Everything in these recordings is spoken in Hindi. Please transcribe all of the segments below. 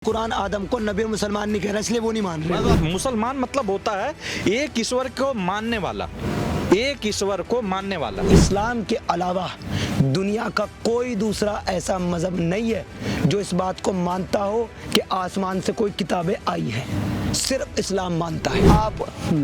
कुरान आदम को नबी और मुसलमान नहीं कह रहा, इसलिए वो नहीं मान रहे। मुसलमान मतलब होता है एक ईश्वर को मानने वाला, एक ईश्वर को मानने वाला। इस्लाम के अलावा दुनिया का कोई दूसरा ऐसा मजहब नहीं है जो इस बात को मानता हो कि आसमान से कोई किताबें आई हैं। सिर्फ इस्लाम मानता है। आप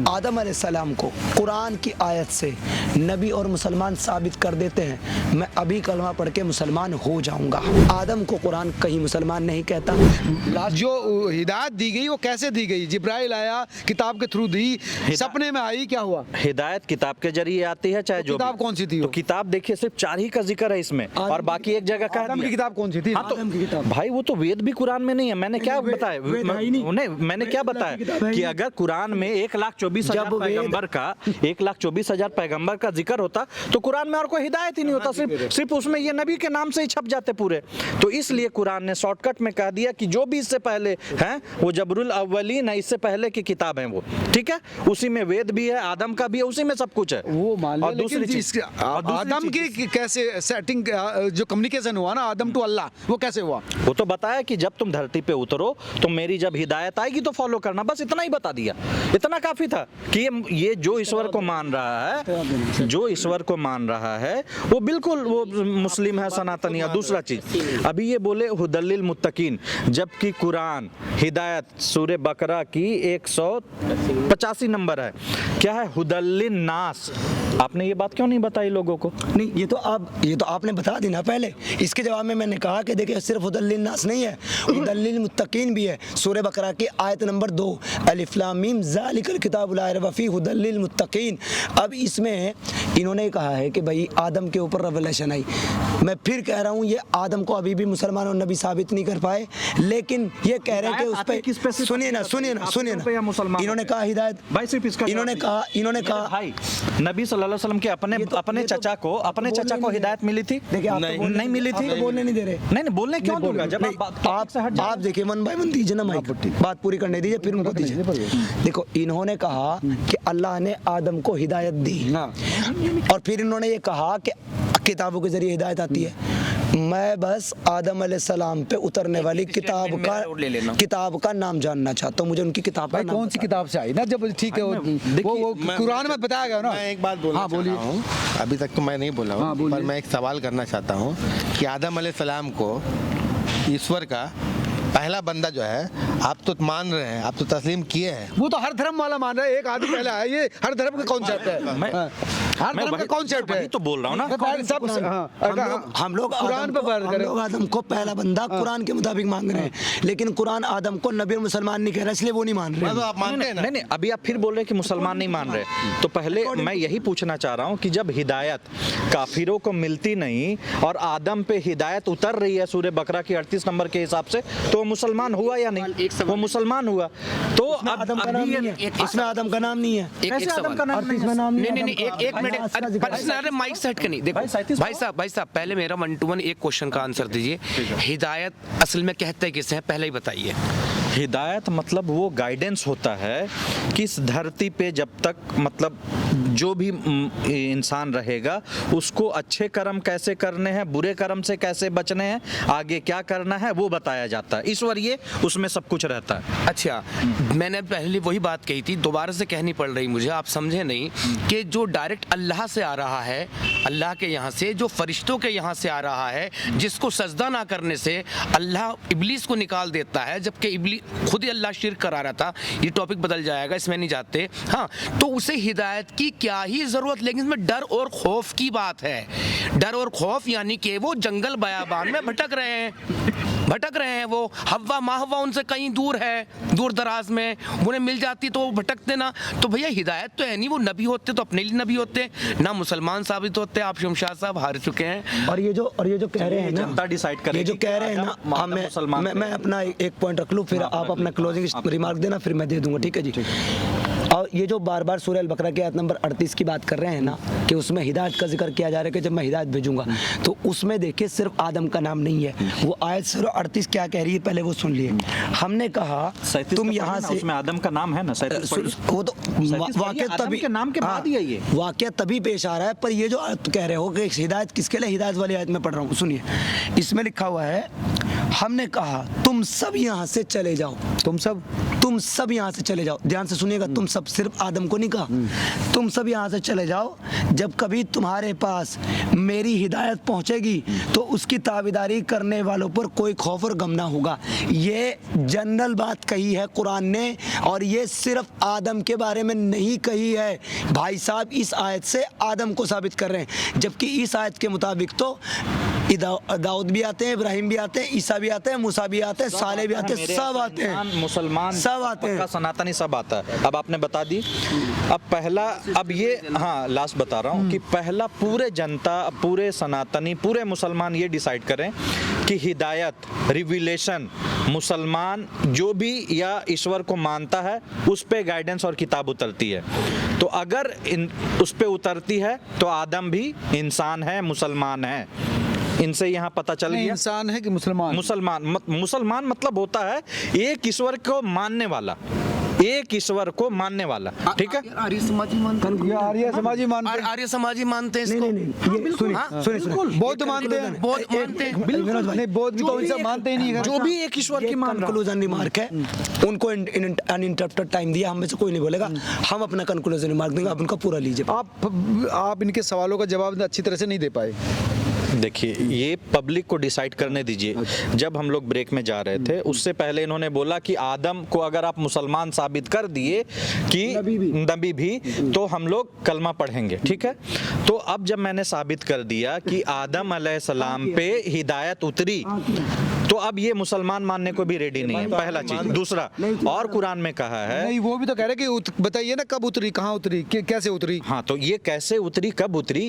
आदम अलैहिस्सलाम को कुरान की आयत से नबी और मुसलमान साबित कर देते हैं, मैं अभी कलमा पढ़ के मुसलमान हो जाऊंगा। आदम को कुरान कहीं मुसलमान नहीं कहता। जो हिदायत दी गई वो कैसे दी गई? जिब्राइल आया, किताब के थ्रू दी, सपने में आई, क्या हुआ? हिदायत किताब के जरिए आती है, चाहे जो किताब कौन सी थी? तो किताब देखिए सिर्फ 4 ही का जिक्र है इसमें, और बाकी एक जगह का आदम की किताब कौन सी थी? हाँ, तो भाई वो तो वेद भी कुरान में नहीं है। मैंने क्या बताया, मैंने क्या बताया कि अगर कुरान में 1,24,000 पैगंबर का 1,24,000 पैगंबर का जिक्र होता तो कुरान में और कोई हिदायत ही नहीं होता, सिर्फ उसमें ये नबी के नाम से ही छप जाते पूरे। तो इसलिए कुरान ने शॉर्टकट में कह दिया कि जो भी इससे पहले हैं वो जबरुल अव्वलीन है, इससे पहले की किताब है वो, ठीक है। उसी में वेद भी है, आदम का भी है, उसी में सब कुछ है। वो मान और दूसरी चीज आदम की कैसे सेटिंग, जो कम्युनिकेशन हुआ ना आदम टू अल्लाह, वो कैसे हुआ? वो तो बताया कि जब तुम धरती पे उतरो तो मेरी जब हिदायत आएगी तो फॉलो करना, बस इतना ही बता दिया। इतना काफी था कि ये जो ईश्वर को मान रहा है, जो ईश्वर को मान रहा है वो बिल्कुल वो मुस्लिम है, सनातनी है। दूसरा चीज अभी ये बोले हुदल्लिल मुत्तकीन, जबकि कुरान हिदायत सूरे बकरा की 185 नंबर है, क्या है? हुदल्लिन नास। आपने ये बात क्यों नहीं बताई लोगों को? नहीं, ये तो आपने बता दी ना पहले। इसके जवाब में मैंने कहा कि देखिए सिर्फ हुदल्लिल नास नहीं है, हुदल्लिल मुत्तकीन भी है। सूरह बकरा की आयत नंबर 2, अलिफ लाम मीम ज़ालिकल किताबु ला रैब फीह हुदल्लिल मुत्तकीन। अब इसमें इन्होंने कहा है कि भाई आदम के ऊपर रेवलेशन आई। मैं फिर कह रहा हूँ ये आदम को अभी भी मुसलमान और नबी साबित नहीं कर पाए, लेकिन ये कह रहे हैं कि उस पर सुनिए ना इन्होंने कहा हिदायत, इन्होंने कहा भाई नबी सल्लल्लाहु अलैहि वसल्लम के अपने चचा को हिदायत मिली थी? नहीं मिली थी। बोलने नहीं दे रहे। नहीं बोलने क्यों दूंगा? जब आप देखिए वन बाय वन दीजिए ना, माइक बात पूरी करने दीजिए, फिर उनको दीजिए। देखो, इन्होंने कहा कि अल्लाह ने आदम को हिदायत दी, और फिर इन्होंने ये कहा कि किताबों के जरिए हिदायत आती है। मैं बस आदम अलैहिस्सलाम पे उतरने वाली किताब का नाम जानना चाहता हूँ। मुझे उनकी किताब का नाम कौन सी किताब से आई ना? जब ठीक है वो कुरान में बताया गया ना। मैं एक बात बोलना चाहता हूँ, अभी तक तो मैं नहीं बोला हूँ, पर मैं एक सवाल करना चाहता हूँ कि आदम अलैहिस्सलाम को ईश्वर का पहला बंदा जो है, आप तो मान रहे हैं, आप तो तस्लीम किए हैं। वो तो हर धर्म वाला मान रहा है, एक आदमी पहला है। ये हर धर्म का कॉन्सेप्ट है, हर धर्म का कॉन्सेप्ट है। तो बोल रहा हूँ ना, हम लोग आदम को पहला बंदा कुरान के मुताबिक मांग रहे हैं, लेकिन कुरान आदम को नबी और मुसलमान नहीं कह रहा, इसलिए वो नहीं मान रहे। आप मानते हैं ना? नहीं, अभी आप फिर बोल रहे हैं कि मुसलमान नहीं मान रहे। तो पहले मैं यही पूछना चाह रहा हूँ कि जब हिदायत काफिरों को मिलती नहीं और आदम पे हिदायत उतर रही है सूरह बकरा की 38 नंबर के हिसाब से, तो मुसलमान हुआ या नहीं? वो मुसलमान हुआ। तो आदम का नाम नहीं है, इसमें आदम का नाम नहीं है। कैसे आदम का नाम नहीं? एक मिनट, माइक सेट करनी। देखो भाई साहब पहले मेरा 1 to 1 एक क्वेश्चन का आंसर दीजिए। हिदायत असल में कहते किसे हैं, पहले ही बताइए। हिदायत मतलब वो गाइडेंस होता है कि इस धरती पे जब तक मतलब जो भी इंसान रहेगा उसको अच्छे कर्म कैसे करने हैं, बुरे कर्म से कैसे बचने हैं, आगे क्या करना है, वो बताया जाता है। ईश्वरीय उसमें सब कुछ रहता है। अच्छा, मैंने पहले वही बात कही थी, दोबारा से कहनी पड़ रही मुझे, आप समझे नहीं कि जो डायरेक्ट अल्लाह से आ रहा है, अल्लाह के यहाँ से, जो फरिश्तों के यहाँ से आ रहा है, जिसको सजदा ना करने से अल्लाह इब्लीस को निकाल देता है, जबकि इब्लीस खुद ही अल्लाह शिर्क करा रहा था। ये टॉपिक बदल जाएगा, इसमें नहीं जाते। हाँ, तो उसे हिदायत की क्या ही जरूरत, लेकिन इसमें डर और खौफ की बात है। डर और खौफ यानी कि वो जंगल बयाबान में भटक रहे हैं वो हवा माहवा उनसे कहीं दूर है, दूर दराज में, उन्हें मिल जाती तो वो भटकते ना। तो भैया हिदायत तो है नहीं, वो नबी होते तो अपने लिए नबी होते ना, मुसलमान साबित होते। आप शमशाद साहब हार चुके हैं। और ये जो कह रहे हैं ना, जनता डिसाइड करेगी, ये जो कह रहे हैं ना, मैं अपना एक पॉइंट रख लूँ, फिर आप अपना क्लोजिंग रिमार्क देना, फिर मैं दे दूंगा, ठीक है जी। और ये जो बार बार सूरह अल-बकरा की आयत नंबर 38 की बात कर रहे हैं ना, कि उसमें हिदायत का जिक्र किया जा रहा है कि जब मैं हिदायत भेजूंगा, तो उसमें देखिए सिर्फ आदम का नाम नहीं है। वो आयत सूरह 38 क्या कह रही है पहले वो सुन लिए। हमने कहा तुम यहाँ से, उसमें आदम का नाम है ना, वो तो वाक़या तभी के नाम के बाद ही है, ये वाक़या तभी पेश आ रहा है। पर ये जो कह रहे हो कि हिदायत किसके लिए, हिदायत वाली आयत में पढ़ रहा हूँ, सुनिए। इसमें लिखा हुआ है हमने कहा तुम सब यहाँ से चले जाओ, तुम सब यहाँ से चले जाओ। ध्यान से सुनिएगा, तुम सब, सिर्फ आदम को नहीं कहा, तुम सब यहाँ से चले जाओ। जब कभी तुम्हारे पास मेरी हिदायत पहुँचेगी तो उसकी ताबेदारी करने वालों पर कोई खौफ और गम ना होगा। ये जनरल बात कही है कुरान ने, और ये सिर्फ आदम के बारे में नहीं कही है। भाई साहब इस आयत से आदम को साबित कर रहे हैं, जबकि इस आयत के मुताबिक तो दाऊद भी आते हैं, इब्राहिम भी आते हैं, ईसा भी आते हैं, मूसा भी आते हैं, साले भी आते हैं, सब आते हैं, मुसलमान सब आते हैं, सनातनी सब आता है। अब आपने बता दी। अब पहला, अब ये हाँ लास्ट बता रहा हूँ कि पहला पूरे जनता, पूरे सनातनी, पूरे मुसलमान ये डिसाइड करें कि हिदायत, रिविलेशन, मुसलमान जो भी या ईश्वर को मानता है उस पे गाइडेंस और किताब उतरती है। तो अगर उस पे उतरती है तो आदम भी इंसान है, मुसलमान है। इनसे यहाँ पता चल गया इंसान है कि मुसलमान? मुसलमान मतलब होता है एक ईश्वर को मानने वाला, एक ईश्वर को मानने वाला। ठीक है, आर्य समाजी मानते हैं, आर्य समाजी मानते हैं, आर्य समाजी मानते हैं इसको। ये सुनिए, बौद्ध मानते हैं, बौद्ध मानते हैं, नहीं बौद्ध भी तो इनसे मानते ही नहीं है। जो भी एक ईश्वर की मान रहा है। कंक्लूजन रिमार्क है, उनको अनइंटरप्टेड टाइम दिया, हम में से कोई नहीं बोलेगा, हम अपना कंक्लूजन रिमार्क देंगे, आप उनका पूरा लीजिए। आप इनके सवालों का जवाब अच्छी तरह से नहीं दे पाए। देखिए, ये पब्लिक को डिसाइड करने दीजिए। जब हम लोग ब्रेक में जा रहे थे उससे पहले इन्होंने बोला कि आदम को अगर आप मुसलमान साबित कर दिए कि नबी भी तो हम लोग कलमा पढ़ेंगे। ठीक है, तो अब जब मैंने साबित कर दिया कि आदम अलैहिस्सलाम पे हिदायत उतरी तो अब ये मुसलमान मानने को भी रेडी नहीं है, पहला चीज। दूसरा, और कुरान में कहा है, नहीं वो भी तो कह रहे कि बताइए ना कब उतरी, कहाँ उतरी, कैसे उतरी। हाँ, तो ये कैसे उतरी, कब उतरी,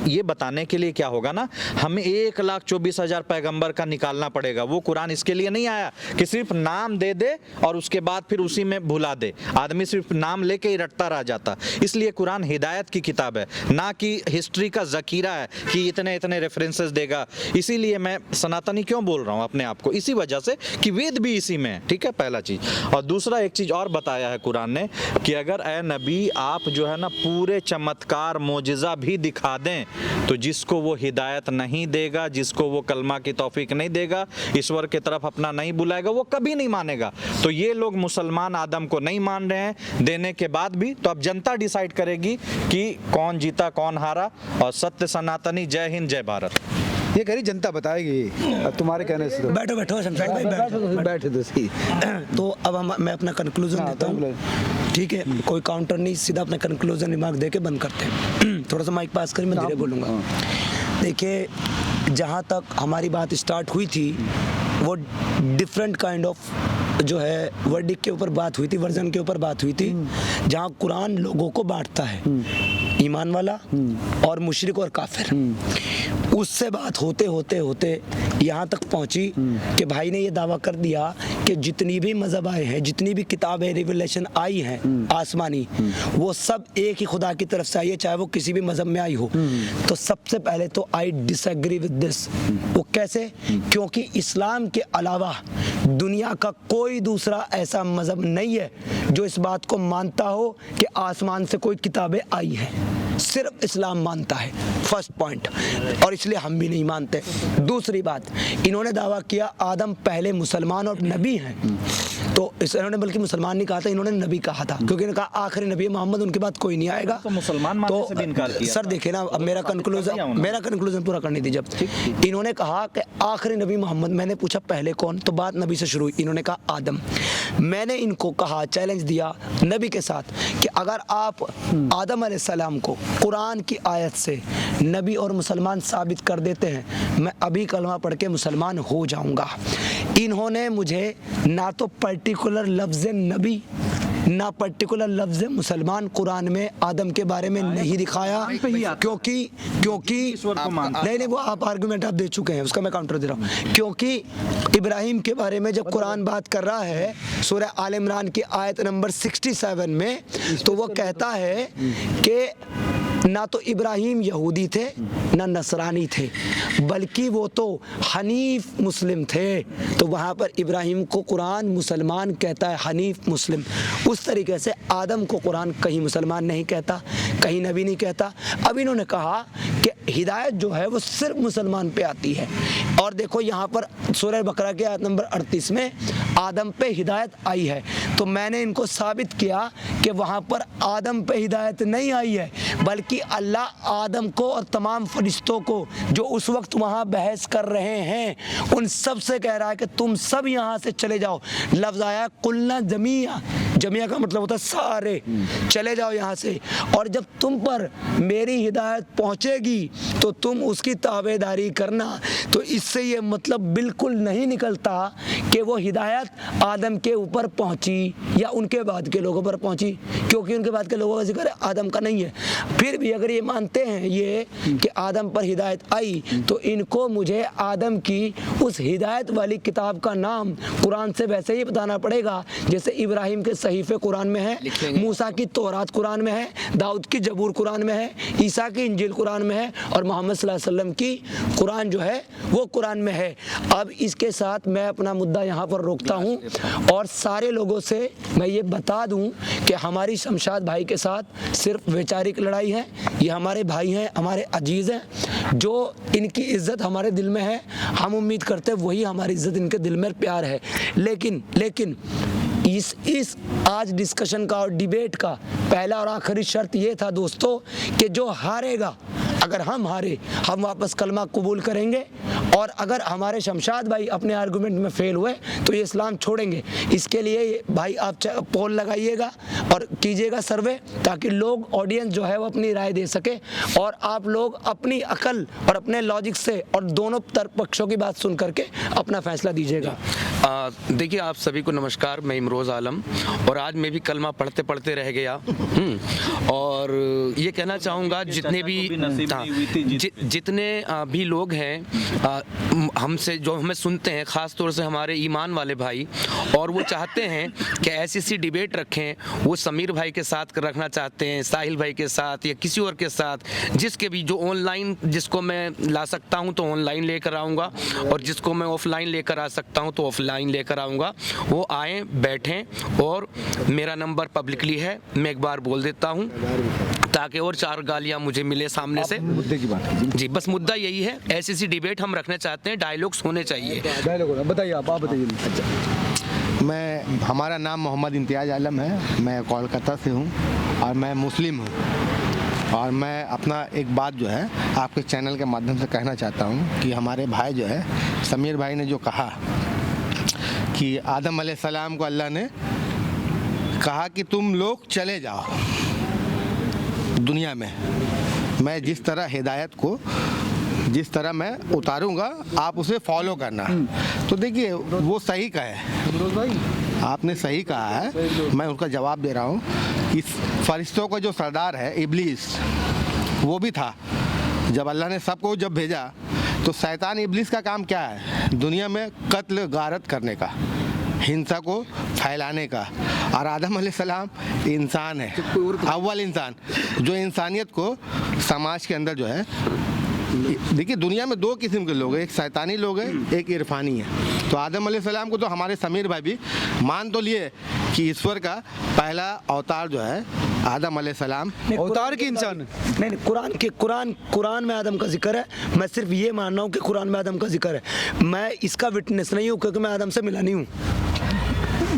ये बताने के लिए क्या होगा ना, हमें 1,24,000 पैगंबर का निकालना पड़ेगा। वो कुरान इसके लिए नहीं आया कि सिर्फ नाम दे दे और उसके बाद फिर उसी में भुला दे, आदमी सिर्फ नाम लेके ही रटता रह जाता। इसलिए कुरान हिदायत की किताब है, ना कि हिस्ट्री का जखीरा है कि इतने इतने रेफरेंसेस देगा। इसीलिए मैं सनातनी क्यों बोल रहा हूँ अपने आप को, इसी वजह से कि वेद भी इसी में है। ठीक है, पहला चीज। और दूसरा, एक चीज और बताया है कुरान ने कि अगर ए नबी आप जो है ना पूरे चमत्कार मोजिजा भी दिखा दें तो जिसको वो हिदायत नहीं देगा, जिसको वो कलमा की तौफीक नहीं देगा, ईश्वर की तरफ अपना नहीं बुलाएगा, वो कभी नहीं मानेगा। तो ये लोग मुसलमान आदम को नहीं मान रहे हैं देने के बाद भी। तो अब जनता डिसाइड करेगी कि कौन जीता कौन हारा। और सत्य सनातनी, जय हिंद, जय भारत। ये कह रही जनता बताएगी, अब तुम्हारे कहने से। बैठो बैठो शमशाद भाई, बैठे तो सही। तो अब मैं अपना कंक्लूजन देता हूँ। ठीक है, कोई काउंटर नहीं, सीधा अपना कंक्लूजन रिमार्क दे के बंद करते हैं। थोड़ा सा माइक पास करिए, मैं धीरे बोलूँगा। देखिए, जहाँ तक हमारी बात स्टार्ट हुई थी वो डिफरेंट काइंड ऑफ जो है वर्डिक के ऊपर बात हुई थी, वर्जन के ऊपर बात हुई थी, जहाँ कुरान लोगों को बांटता है, ईमान वाला और मुशरिक और काफिर। उससे बात होते होते होते यहाँ तक पहुँची कि भाई ने ये दावा कर दिया कि जितनी भी मज़हब आए हैं, जितनी भी किताबें रिवलेशन आई हैं आसमानी, वो सब एक ही खुदा की तरफ से आई है, चाहे वो किसी भी मज़हब में आई हो। तो सबसे पहले तो आई डिसएग्री विद दिस। वो कैसे? क्योंकि इस्लाम के अलावा दुनिया का कोई दूसरा ऐसा मज़हब नहीं है जो इस बात को मानता हो कि आसमान से कोई किताबें आई हैं। सिर्फ इस्लाम मानता है, फर्स्ट पॉइंट, और इसलिए हम भी नहीं मानते। दूसरी बात, इन्होंने दावा किया आदम पहले मुसलमान और नबी हैं, तो इन्होंने बल्कि मुसलमान नहीं कहा था, इन्होंने नबी कहा था, क्योंकि इन्होंने कहा आखिरी नबी मोहम्मद, उनके बाद कोई नहीं आएगा। तो मुसलमान मानने से भी इनकार किया। सर देखिए ना, अब मेरा कंक्लूजन पूरा करने दीजिए। जब इन्होंने कहा कि आखिरी नबी मोहम्मद, मैंने पूछा पहले कौन, तो बात नबी से शुरू हुई, इन्होंने कहा आदम। मैंने इनको कहा, चैलेंज दिया नबी के साथ कि अगर आप आदम अलैहिस्सलाम को कुरान की आयत से नबी और मुसलमान साबित कर देते हैं, मैं अभी कलमा पढ़ के मुसलमान हो जाऊंगा। इन्होंने मुझे ना तो पर्टिकुलर लफ्ज़ नबी ना पर्टिकुलर लफ्ज़ मुसलमान कुरान में आदम के बारे में नहीं दिखाया, क्योंकि नहीं वो आप आर्गुमेंट आप दे चुके हैं, उसका मैं काउंटर दे रहा हूँ। क्योंकि इब्राहिम के बारे में जब कुरान बात कर रहा है सूरह आल इमरान की आयत नंबर 67 में, तो वो कहता है कि ना तो इब्राहिम यहूदी थे ना नसरानी थे, बल्कि वो तो हनीफ मुस्लिम थे। तो वहाँ पर इब्राहिम को कुरान मुसलमान कहता है, हनीफ मुस्लिम। उस तरीके से आदम को कुरान कहीं मुसलमान नहीं कहता, कहीं नबी नहीं कहता। अब इन्होंने कहा कि हिदायत जो है वो सिर्फ मुसलमान पे आती है। और देखो यहाँ पर सूरह बकरा के आयत नंबर 38 में आदम पे हिदायत आई है। तो मैंने इनको साबित किया कि वहाँ पर आदम पे हिदायत नहीं आई है, बल्कि अल्लाह आदम को और तमाम फरिश्तों को जो उस वक्त वहाँ बहस कर रहे हैं उन सब से कह रहा है कि तुम सब यहाँ से चले जाओ। लफ्ज़ आया कुलना जमिया, जमिया का मतलब होता है सारे, चले जाओ यहाँ से। और जब तुम पर मेरी हिदायत पहुँचेगी तो तुम उसकी ताबेदारी करना। तो इससे ये मतलब बिल्कुल नहीं निकलता कि वो हिदायत आदम के ऊपर पहुँची या उनके बाद के लोगों पर पहुँची, क्योंकि उनके बाद के लोगों का जिक्र आदम का नहीं है। फिर भी अगर ये मानते हैं ये कि आदम पर हिदायत आई, तो इनको मुझे आदम की उस हिदायत वाली किताब का नाम कुरान से वैसे ही बताना पड़ेगा जैसे इब्राहिम के सहीफे कुरान में है, मूसा की तौरात कुरान में है, दाऊद की जबूर कुरान में है, ईसा की इंजील कुरान में है, और मोहम्मद सल्लल्लाहु अलैहि वसल्लम की कुरान जो है वो कुरान में है। अब इसके साथ मैं अपना मुद्दा यहाँ पर रोकता हूँ और सारे लोगों से मैं ये बता दूँ कि हमारी शमशाद भाई के साथ सिर्फ वैचारिक लड़ाई है। ये हमारे भाई हैं, हमारे अजीज़ हैं, जो इनकी इज़्ज़त हमारे दिल में है। हम उम्मीद करते हैं वही हमारी इज़्ज़त इनके दिल में प्यार है। लेकिन इस आज डिस्कशन का और डिबेट का पहला और आखिरी शर्त ये था दोस्तों कि जो हारेगा, अगर हम हारे हम वापस कलमा कबूल करेंगे, और अगर हमारे शमशाद भाई अपने आर्गुमेंट में फेल हुए तो ये इस्लाम छोड़ेंगे। इसके लिए भाई आप पोल लगाइएगा और कीजिएगा सर्वे, ताकि लोग ऑडियंस जो है वो अपनी राय दे सके और आप लोग अपनी अकल और अपने लॉजिक से और दोनों पक्षों की बात सुन करके अपना फैसला दीजिएगा। देखिए आप सभी को नमस्कार, मैं इमरोज़ आलम, और आज मैं भी कलमा पढ़ते पढ़ते रह गया। और ये कहना चाहूँगा जितने भी लोग हैं हमसे जो हमें सुनते हैं, ख़ास तौर से हमारे ईमान वाले भाई, और वो चाहते हैं कि ऐसी डिबेट रखें, वो समीर भाई के साथ रखना चाहते हैं, साहिल भाई के साथ या किसी और के साथ, जिसके भी जो ऑनलाइन जिसको मैं ला सकता हूं तो ऑनलाइन लेकर आऊँगा, और जिसको मैं ऑफलाइन लेकर आ सकता हूं तो ऑफलाइन लेकर आऊँगा। वो आएँ, बैठें, और मेरा नंबर पब्लिकली है, मैं एक बार बोल देता हूँ ताकि और 4 गालियाँ मुझे मिले सामने से। मुद्दे की बात जी, बस मुद्दा यही है, ऐसी डिबेट हम रखना चाहते हैं, डायलॉग्स होने चाहिए। बताइए आप बताइए। हमारा नाम मोहम्मद इम्तियाज़ आलम है, मैं कोलकाता से हूँ और मैं मुस्लिम हूँ। और मैं अपना एक बात जो है आपके चैनल के माध्यम से कहना चाहता हूँ कि हमारे भाई जो है समीर भाई ने जो कहा कि आदम अलैहिस्सलाम को अल्लाह ने कहा कि तुम लोग चले जाओ दुनिया में, मैं जिस तरह हिदायत को जिस तरह मैं उतारूंगा आप उसे फॉलो करना। तो देखिए वो सही का है, आपने सही कहा है, मैं उसका जवाब दे रहा हूँ कि फरिश्तों का जो सरदार है इब्लीस, वो भी था जब अल्लाह ने सबको जब भेजा तो शैतान इब्लीस का काम क्या है? दुनिया में कत्ल गारत करने का, हिंसा को फैलाने का। और आदम अलैहिस्सलाम इंसान है, अव्वल इंसान, जो इंसानियत को समाज के अंदर जो है, देखिए दुनिया में 2 किस्म के लोग हैं, एक शैतानी लोग हैं, एक इरफानी है। तो आदम अलैहिस्सलाम को तो हमारे समीर भाई भी मान तो लिए कि ईश्वर का पहला अवतार जो है आदम अलैहिस्सलाम, अवतार की इंसान नहीं, कुरान में आदम का जिक्र है। मैं सिर्फ ये मान रहा हूँ कि कुरान में आदम का जिक्र है, मैं इसका विटनेस नहीं हूँ क्योंकि मैं आदम से मिला नहीं हूँ।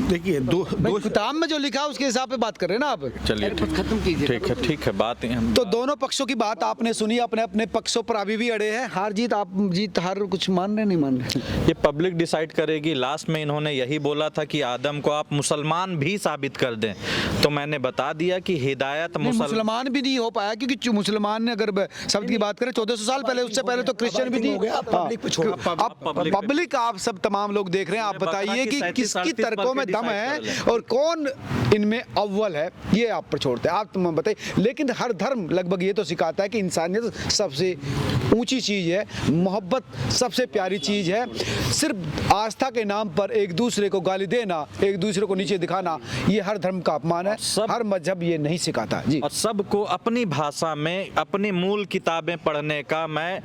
देखिए दो किताब में जो लिखा उसके हिसाब पे बात कर रहे हैं ना आप। चलिए खत्म कीजिए। ठीक है बात हम तो दोनों पक्षों की बात आपने सुनी, अपने अपने पक्षों पर अभी भी अड़े हैं। हार जीत, आप जीत हार कुछ मान रहे नहीं मान रहे? ये पब्लिक डिसाइड करेगी। लास्ट में इन्होंने यही बोला था कि आदम को आप मुसलमान भी साबित कर दें, तो मैंने बता दिया कि हिदायत मुसलमान भी नहीं हो पाया, क्योंकि मुसलमान ने अगर शब्द की बात करें 1400 साल पहले, उससे पहले तो क्रिश्चियन भी थी। पब्लिक आप सब तमाम लोग देख रहे हैं, आप बताइए कि किसकी तर्कों में कम है और कौन इनमें अव्वल है, ये आप पर छोड़ते हैं। आप तुम बताइए। लेकिन हर धर्म लगभग ये तो सिखाता है कि इंसानियत सबसे ऊंची चीज़ है, मोहब्बत सबसे प्यारी चीज़ है। सिर्फ आस्था के नाम पर एक दूसरे को गाली देना, एक दूसरे को नीचे दिखाना, ये हर धर्म का अपमान है। हर मजहब ये नहीं सिखाता जी। और सबको अपनी भाषा में अपनी मूल किताबें पढ़ने का मैं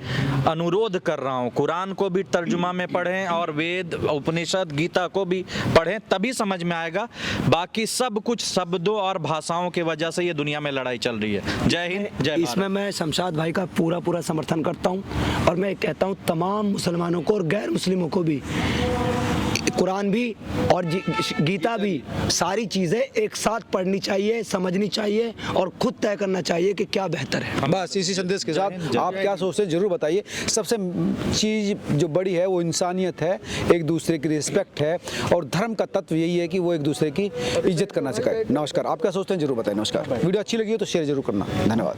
अनुरोध कर रहा हूँ। कुरान को भी तर्जुमा में पढ़ें और वेद, उपनिषद, गीता को भी पढ़ें, तभी समझ में आएगा। बाकी सब कुछ शब्दों और भाषाओं की वजह से ये दुनिया में लड़ाई चल रही है। जय हिंद, जय भारत। इसमें मैं शमशाद भाई का पूरा समर्थन करता हूँ और मैं कहता हूँ तमाम मुसलमानों को और गैर मुस्लिमों को भी कुरान भी और गीता भी, सारी चीज़ें एक साथ पढ़नी चाहिए, समझनी चाहिए और खुद तय करना चाहिए कि क्या बेहतर है। बस इसी संदेश के साथ आप क्या सोचते हैं जरूर बताइए। सबसे चीज़ जो बड़ी है वो इंसानियत है, एक दूसरे की रिस्पेक्ट है और धर्म का तत्व यही है कि वो एक दूसरे की इज्जत करना सिखाए। नमस्कार, आप क्या सोचते हैं जरूर बताइए। नमस्कार, वीडियो अच्छी लगी हो तो शेयर जरूर करना। धन्यवाद।